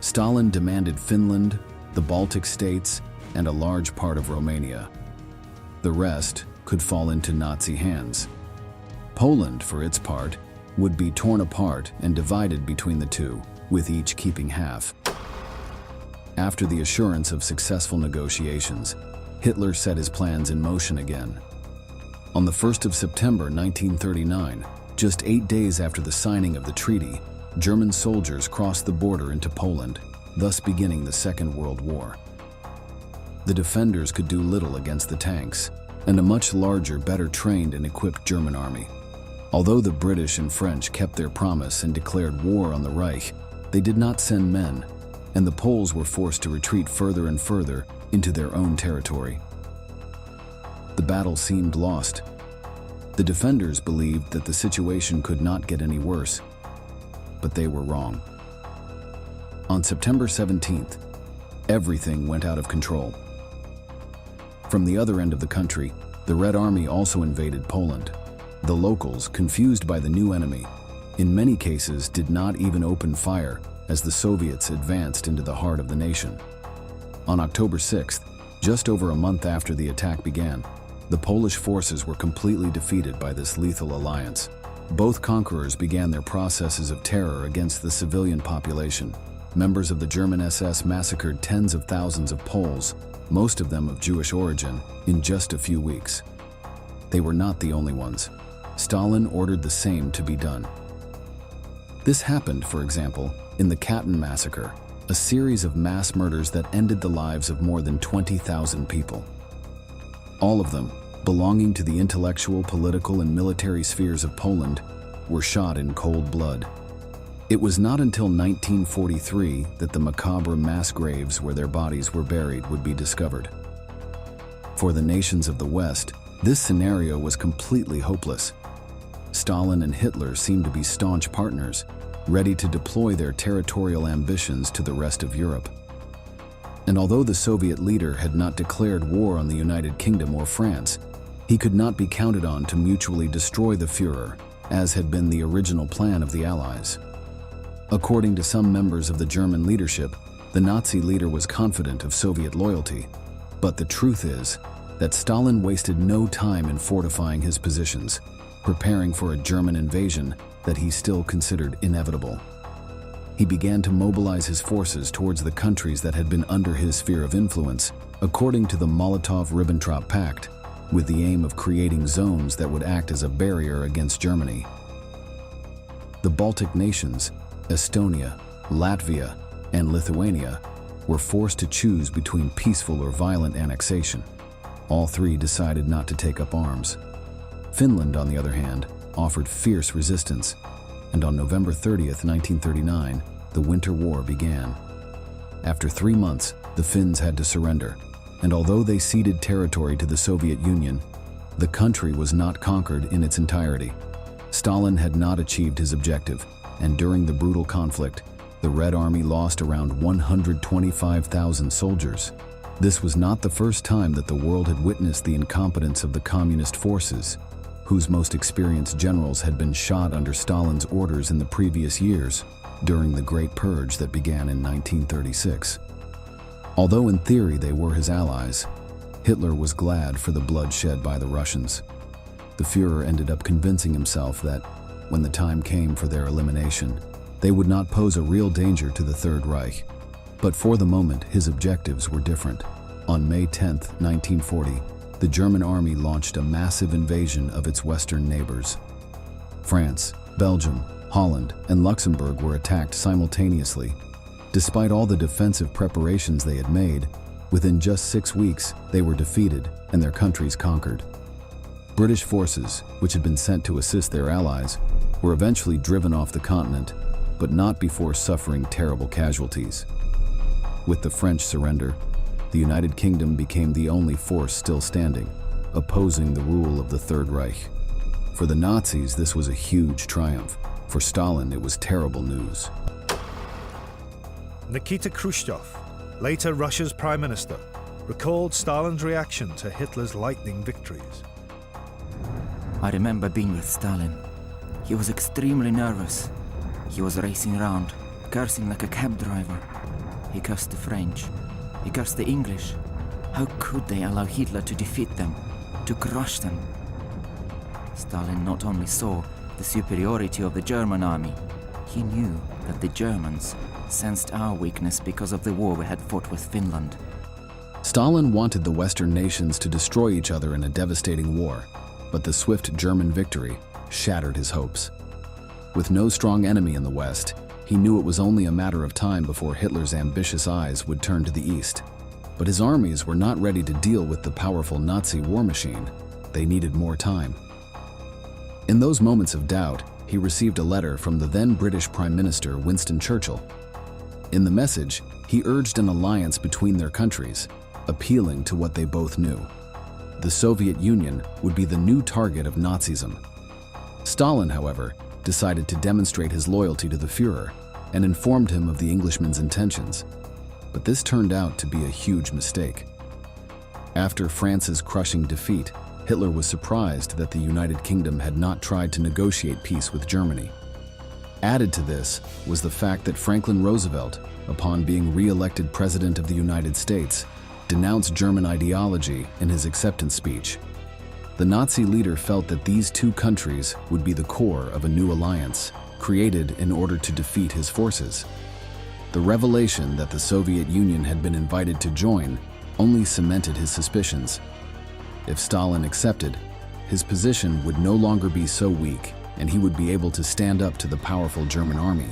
Stalin demanded Finland, the Baltic states, and a large part of Romania. The rest could fall into Nazi hands. Poland, for its part, would be torn apart and divided between the two, with each keeping half. After the assurance of successful negotiations, Hitler set his plans in motion again. On the 1st of September 1939, just 8 days after the signing of the treaty, German soldiers crossed the border into Poland, thus beginning the Second World War. The defenders could do little against the tanks and a much larger, better trained and equipped German army. Although the British and French kept their promise and declared war on the Reich, they did not send men, and the Poles were forced to retreat further and further into their own territory. The battle seemed lost. The defenders believed that the situation could not get any worse, but they were wrong. On September 17th, everything went out of control. From the other end of the country, the Red Army also invaded Poland. The locals, confused by the new enemy, in many cases did not even open fire as the Soviets advanced into the heart of the nation. On October 6th, just over a month after the attack began, the Polish forces were completely defeated by this lethal alliance. Both conquerors began their processes of terror against the civilian population. Members of the German SS massacred tens of thousands of Poles, most of them of Jewish origin, in just a few weeks. They were not the only ones. Stalin ordered the same to be done. This happened, for example, in the Katyn massacre, a series of mass murders that ended the lives of more than 20,000 people. All of them, belonging to the intellectual, political, and military spheres of Poland, were shot in cold blood. It was not until 1943 that the macabre mass graves where their bodies were buried would be discovered. For the nations of the West, this scenario was completely hopeless. Stalin and Hitler seemed to be staunch partners, ready to deploy their territorial ambitions to the rest of Europe. And although the Soviet leader had not declared war on the United Kingdom or France, he could not be counted on to mutually destroy the Führer, as had been the original plan of the Allies. According to some members of the German leadership, the Nazi leader was confident of Soviet loyalty, but the truth is that Stalin wasted no time in fortifying his positions, preparing for a German invasion that he still considered inevitable. He began to mobilize his forces towards the countries that had been under his sphere of influence, according to the Molotov-Ribbentrop pact, with the aim of creating zones that would act as a barrier against Germany. The Baltic nations, Estonia, Latvia, and Lithuania, were forced to choose between peaceful or violent annexation. All three decided not to take up arms. Finland, on the other hand, offered fierce resistance, and on November 30th, 1939, the Winter War began. After 3 months, the Finns had to surrender, and although they ceded territory to the Soviet Union, the country was not conquered in its entirety. Stalin had not achieved his objective, and during the brutal conflict, the Red Army lost around 125,000 soldiers. This was not the first time that the world had witnessed the incompetence of the communist forces, whose most experienced generals had been shot under Stalin's orders in the previous years, during the Great Purge that began in 1936. Although in theory they were his allies, Hitler was glad for the blood shed by the Russians. The Führer ended up convincing himself that, when the time came for their elimination, they would not pose a real danger to the Third Reich. But for the moment, his objectives were different. On May 10, 1940, the German army launched a massive invasion of its western neighbors. France, Belgium, Holland, and Luxembourg were attacked simultaneously. Despite all the defensive preparations they had made, within just 6 weeks, they were defeated and their countries conquered. British forces, which had been sent to assist their allies, were eventually driven off the continent, but not before suffering terrible casualties. With the French surrender, the United Kingdom became the only force still standing, opposing the rule of the Third Reich. For the Nazis, this was a huge triumph. For Stalin, it was terrible news. Nikita Khrushchev, later Russia's prime minister, recalled Stalin's reaction to Hitler's lightning victories. I remember being with Stalin. He was extremely nervous. He was racing around, cursing like a cab driver. He cursed the French. He cursed the English. How could they allow Hitler to defeat them, to crush them? Stalin not only saw the superiority of the German army, he knew that the Germans sensed our weakness because of the war we had fought with Finland. Stalin wanted the Western nations to destroy each other in a devastating war, but the swift German victory shattered his hopes. With no strong enemy in the West, he knew it was only a matter of time before Hitler's ambitious eyes would turn to the East. But his armies were not ready to deal with the powerful Nazi war machine. They needed more time. In those moments of doubt, he received a letter from the then British Prime Minister Winston Churchill. In the message, he urged an alliance between their countries, appealing to what they both knew. The Soviet Union would be the new target of Nazism. Stalin, however, decided to demonstrate his loyalty to the Führer and informed him of the Englishman's intentions. But this turned out to be a huge mistake. After France's crushing defeat, Hitler was surprised that the United Kingdom had not tried to negotiate peace with Germany. Added to this was the fact that Franklin Roosevelt, upon being re-elected President of the United States, denounced German ideology in his acceptance speech. The Nazi leader felt that these two countries would be the core of a new alliance, created in order to defeat his forces. The revelation that the Soviet Union had been invited to join only cemented his suspicions. If Stalin accepted, his position would no longer be so weak, and he would be able to stand up to the powerful German army.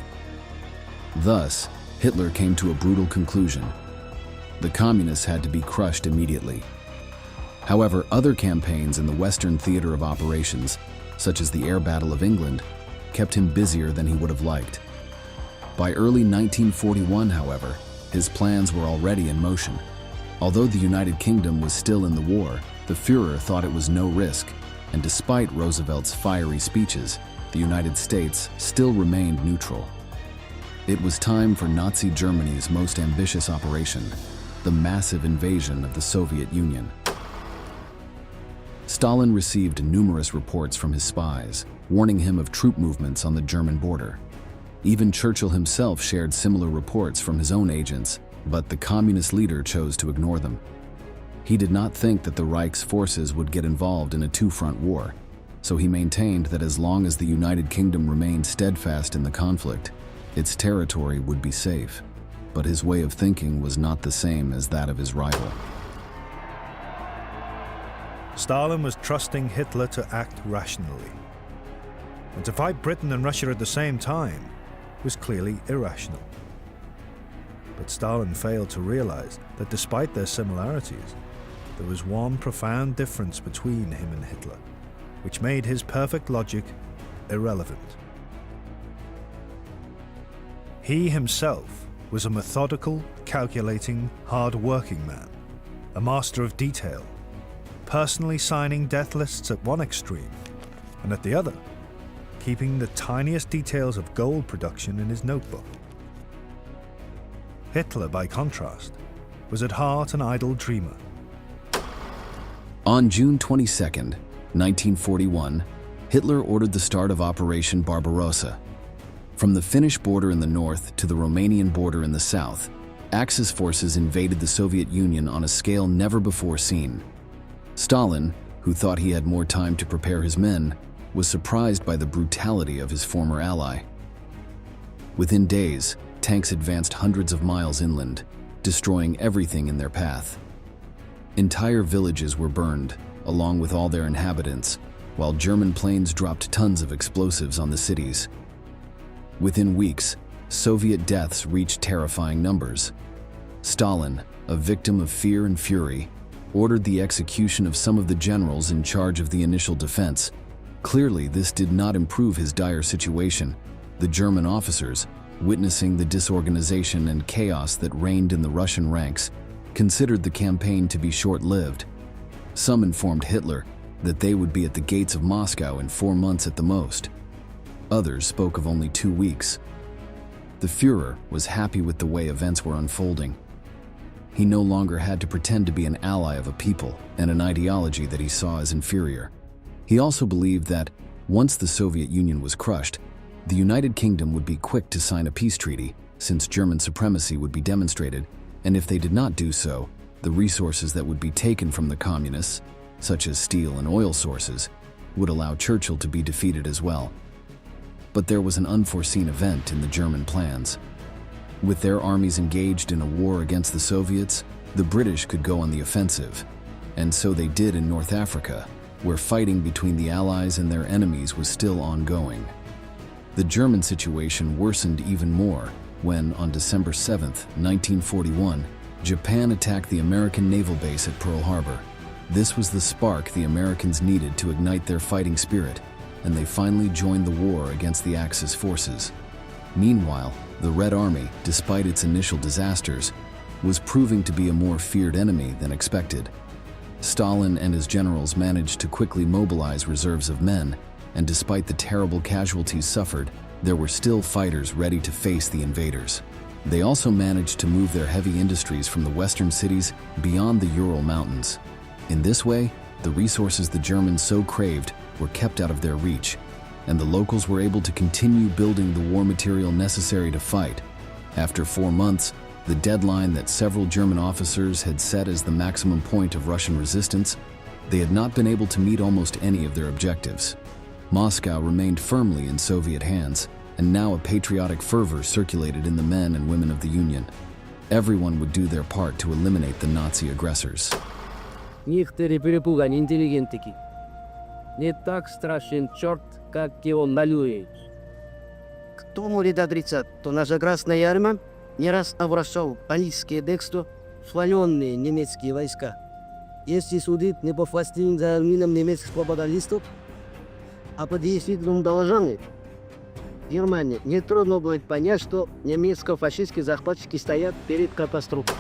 Thus, Hitler came to a brutal conclusion. The communists had to be crushed immediately. However, other campaigns in the Western theater of operations, such as the Air Battle of England, kept him busier than he would have liked. By early 1941, however, his plans were already in motion. Although the United Kingdom was still in the war, the Führer thought it was no risk, and despite Roosevelt's fiery speeches, the United States still remained neutral. It was time for Nazi Germany's most ambitious operation, the massive invasion of the Soviet Union. Stalin received numerous reports from his spies, warning him of troop movements on the German border. Even Churchill himself shared similar reports from his own agents, but the communist leader chose to ignore them. He did not think that the Reich's forces would get involved in a two-front war, so he maintained that as long as the United Kingdom remained steadfast in the conflict, its territory would be safe. But his way of thinking was not the same as that of his rival. Stalin was trusting Hitler to act rationally. And to fight Britain and Russia at the same time was clearly irrational. But Stalin failed to realize that despite their similarities, there was one profound difference between him and Hitler, which made his perfect logic irrelevant. He himself was a methodical, calculating, hard-working man, a master of detail, personally signing death lists at one extreme, and at the other, keeping the tiniest details of gold production in his notebook. Hitler, by contrast, was at heart an idle dreamer. On June 22, 1941, Hitler ordered the start of Operation Barbarossa. From the Finnish border in the north to the Romanian border in the south, Axis forces invaded the Soviet Union on a scale never before seen. Stalin, who thought he had more time to prepare his men, was surprised by the brutality of his former ally. Within days, tanks advanced hundreds of miles inland, destroying everything in their path. Entire villages were burned, along with all their inhabitants, while German planes dropped tons of explosives on the cities. Within weeks, Soviet deaths reached terrifying numbers. Stalin, a victim of fear and fury, ordered the execution of some of the generals in charge of the initial defense. Clearly, this did not improve his dire situation. The German officers, witnessing the disorganization and chaos that reigned in the Russian ranks, considered the campaign to be short-lived. Some informed Hitler that they would be at the gates of Moscow in 4 months at the most. Others spoke of only 2 weeks. The Führer was happy with the way events were unfolding. He no longer had to pretend to be an ally of a people and an ideology that he saw as inferior. He also believed that, once the Soviet Union was crushed, the United Kingdom would be quick to sign a peace treaty, since German supremacy would be demonstrated, and if they did not do so, the resources that would be taken from the communists, such as steel and oil sources, would allow Churchill to be defeated as well. But there was an unforeseen event in the German plans. With their armies engaged in a war against the Soviets, the British could go on the offensive. And so they did in North Africa, where fighting between the Allies and their enemies was still ongoing. The German situation worsened even more when, on December 7, 1941, Japan attacked the American naval base at Pearl Harbor. This was the spark the Americans needed to ignite their fighting spirit, and they finally joined the war against the Axis forces. Meanwhile, the Red Army, despite its initial disasters, was proving to be a more feared enemy than expected. Stalin and his generals managed to quickly mobilize reserves of men, and despite the terrible casualties suffered, there were still fighters ready to face the invaders. They also managed to move their heavy industries from the western cities beyond the Ural Mountains. In this way, the resources the Germans so craved were kept out of their reach, and the locals were able to continue building the war material necessary to fight. After 4 months, the deadline that several German officers had set as the maximum point of Russian resistance, they had not been able to meet almost any of their objectives. Moscow remained firmly in Soviet hands, and now a patriotic fervor circulated in the men and women of the Union. Everyone would do their part to eliminate the Nazi aggressors. Некоторые перепуганы интеллигентики. Не так страшен черт, как его малюют. Кто может отрицать, то наша Красная Армия не раз обращал паническое бегство в слоеные немецкие войска. Если судить не по фастинам за минам немецких пропагандистов, а по действительному доложению, Германии нетрудно будет понять, что немецко-фашистские захватчики стоят перед катастрофой.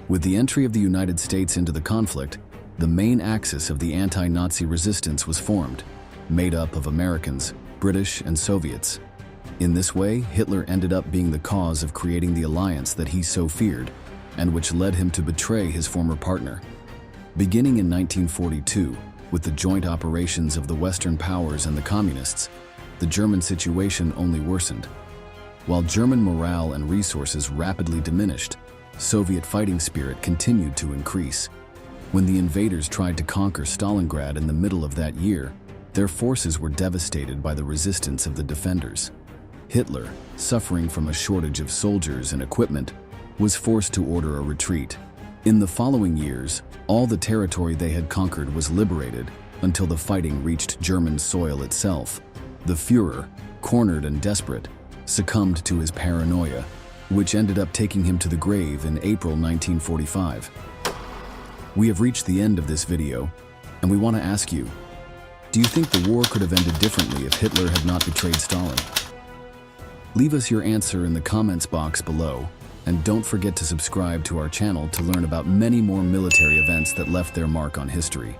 With the entry of the United States into the conflict, the main axis of the anti-Nazi resistance was formed, made up of Americans, British, and Soviets. In this way, Hitler ended up being the cause of creating the alliance that he so feared, and which led him to betray his former partner. Beginning in 1942, with the joint operations of the Western powers and the Communists, the German situation only worsened. While German morale and resources rapidly diminished, Soviet fighting spirit continued to increase. When the invaders tried to conquer Stalingrad in the middle of that year, their forces were devastated by the resistance of the defenders. Hitler, suffering from a shortage of soldiers and equipment, was forced to order a retreat. In the following years, all the territory they had conquered was liberated until the fighting reached German soil itself. The Führer, cornered and desperate, succumbed to his paranoia, which ended up taking him to the grave in April 1945. We have reached the end of this video, and we want to ask you, do you think the war could have ended differently if Hitler had not betrayed Stalin? Leave us your answer in the comments box below, and don't forget to subscribe to our channel to learn about many more military events that left their mark on history.